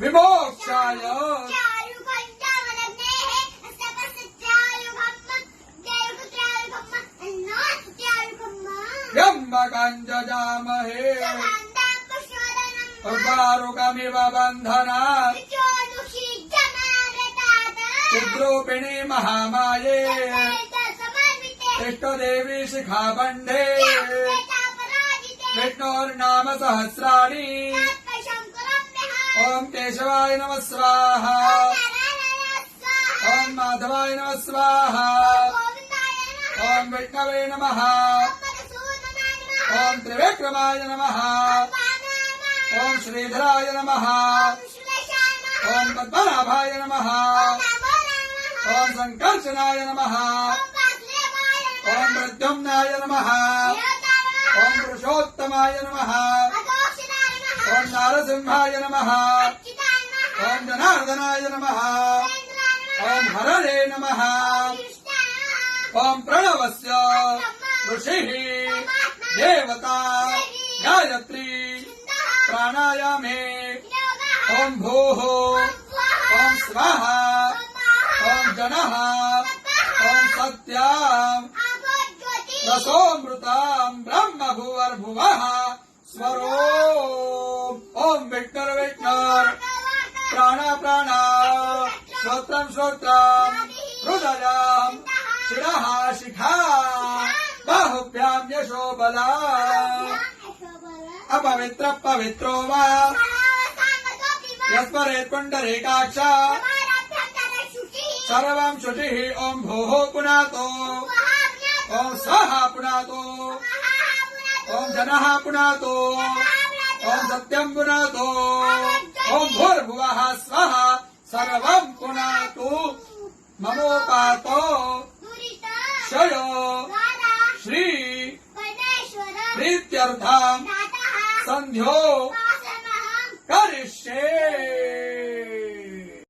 विमोक्षाय त्र्यम्बकं उर्वारुकमिव बन्धनात् चिद्रूपिणी महामाये इष्टदेवी शिखाबन्धे विष्णोर्नाम सहस्राणि ओम केशवाय नमः स्वाहा ओम माधवाय नमः स्वाहा ओम विष्णवे नमः ओम त्रिविक्रमाय नमः ओम श्रीधराय नमः ओम पद्मनाभाय नमः ओम संकर्षणाय नमः ओम प्रद्युम्नाय नमः ओम पुरुषोत्तमाय नमः ओम नारसिंहाय नमः ओम जनार्दनाय नमः ओम हरणे नमः ओम प्रणवस्य ऋषिः देवता गायत्री प्राणायामे ओम भूः ओम स्वाहा ओम जनः ओम सत्याम् रसोमृताम् ब्रह्म भुवर्भुवः स्वरो ओम विष्णुर्विष्णुर् प्राण प्राण श्रोत्रम् श्रोत्रम् हृदयम् शिरः शिखा बाहुभ्याम् यशो बला अपवित्र पवित्रो वा यस्मरेत् पुण्डरीकाक्ष सर्वम् शुचिः ओम भूः पुनातो ओम स्वाहा पुनातो ओम जनः पुनातो ओम सत्यम् पुनातो ओम भूर्भुवः स्वः सर्वम् पुनातु ममोपातो क्षयो श्री प्रीत्यर्थम् सन्ध्यो